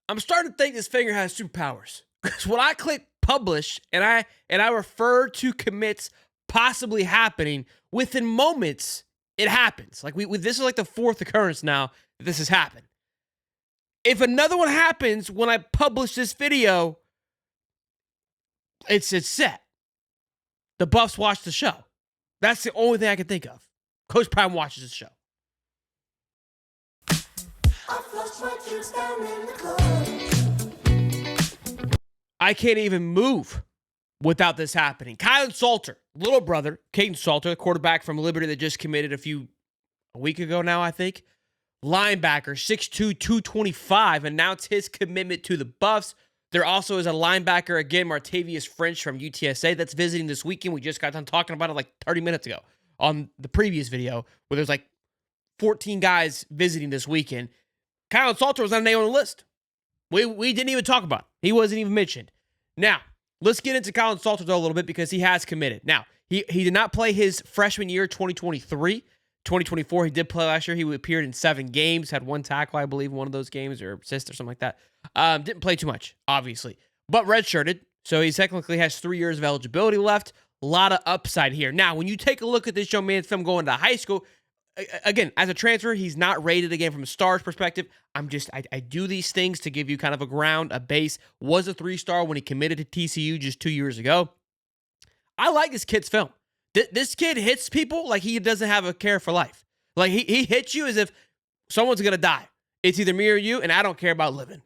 I'm starting to think this finger has superpowers. Because when I click publish and I refer to commits possibly happening, within moments, it happens. Like this is like the fourth occurrence now that this has happened. If another one happens when I publish this video, it's set. The Buffs watch the show. That's the only thing I can think of. Coach Prime watches the show. I can't even move without this happening. Kylan Salter, little brother, Caden Salter, the quarterback from Liberty that just committed a week ago now, I think. Linebacker, 6'2", 225, announced his commitment to the Buffs. There also is a linebacker, again, Martavius French from UTSA that's visiting this weekend. We just got done talking about it like 30 minutes ago on the previous video where there's like 14 guys visiting this weekend. Kylan Salter was not a name on the list. We didn't even talk about him. He wasn't even mentioned. Now, let's get into Kylan Salter though a little bit because he has committed. Now, he did not play his freshman year, 2023. 2024, he did play last year. He appeared in 7 games, had 1 tackle, I believe, in one of those games, or assist or something like that. Didn't play too much, obviously, but redshirted. So he technically has 3 years of eligibility left. A lot of upside here. Now, when you take a look at this young man's film going to high school, again, as a transfer, he's not rated again from a stars perspective. I do these things to give you kind of a ground, a base. Was a 3-star when he committed to TCU just 2 years ago. I like this kid's film. This kid hits people like he doesn't have a care for life. Like he hits you as if someone's going to die. It's either me or you, and I don't care about living.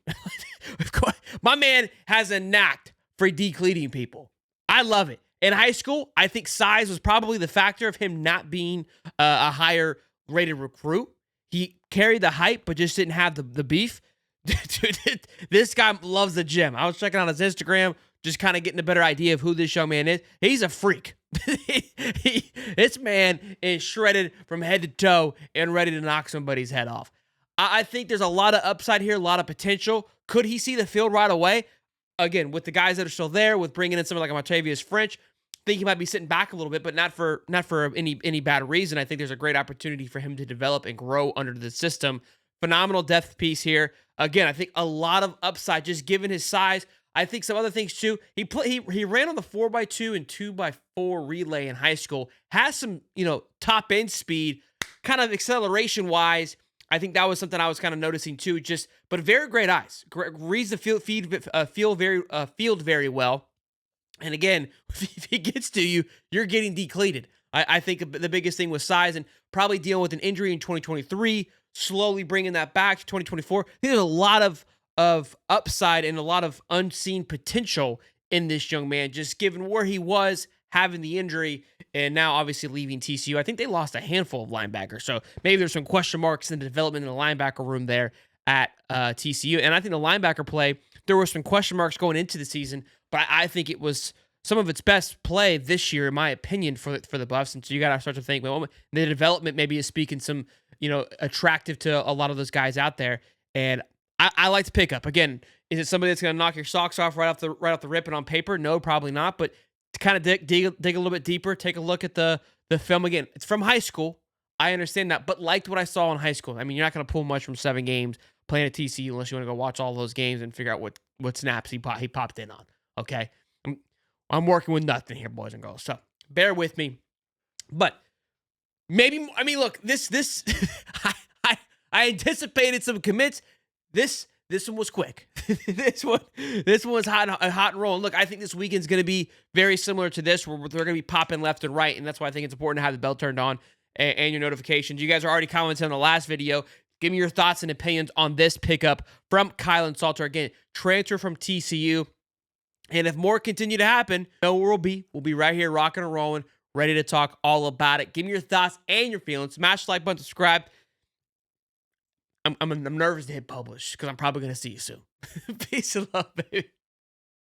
Of course, my man has a knack for decleating people. I love it. In high school, I think size was probably the factor of him not being a higher rated recruit. He carried the hype, but just didn't have the beef. Dude, this guy loves the gym. I was checking out his Instagram, just kind of getting a better idea of who this young man is. He's a freak. This man is shredded from head to toe and ready to knock somebody's head off. I think there's a lot of upside here, a lot of potential. Could he see the field right away? Again, with the guys that are still there, with bringing in someone like Martavius French, I think he might be sitting back a little bit, but not for any bad reason. I think there's a great opportunity for him to develop and grow under the system. Phenomenal depth piece here. Again, I think a lot of upside just given his size. I think some other things too. He ran on the 4x2 and 2x4 relay in high school. Has some, top end speed, kind of acceleration wise. I think that was something I was kind of noticing too. But very great eyes. Reads the field very well. And again, if he gets to you, you're getting decleated. I think the biggest thing was size and probably dealing with an injury in 2023, slowly bringing that back to 2024. I think there's a lot of upside and a lot of unseen potential in this young man, just given where he was having the injury and now obviously leaving TCU. I think they lost a handful of linebackers, so maybe there's some question marks in the development in the linebacker room there at TCU. And I think the linebacker play, there were some question marks going into the season, but I think it was some of its best play this year, in my opinion, for the Buffs. And so you got to start to think, well, the development maybe is speaking some, attractive to a lot of those guys out there. And I like to pick up. Again, is it somebody that's going to knock your socks off right off the rip and on paper? No, probably not. But to kind of dig a little bit deeper, take a look at the film again. It's from high school. I understand that, but liked what I saw in high school. I mean, you're not going to pull much from 7 games playing at TCU unless you want to go watch all those games and figure out what snaps he popped in on. Okay, I'm working with nothing here, boys and girls. So bear with me. But maybe, look, this I anticipated some commits. This one was quick. this one was hot and rolling. Look, I think this weekend's going to be very similar to this, where they're going to be popping left and right, and that's why I think it's important to have the bell turned on and your notifications. You guys are already commenting on the last video. Give me your thoughts and opinions on this pickup from Kylan Salter. Again, transfer from TCU. And if more continue to happen, know where we'll be right here rocking and rolling, ready to talk all about it. Give me your thoughts and your feelings. Smash the like button, subscribe. I'm nervous to hit publish because I'm probably going to see you soon. Peace and love, baby.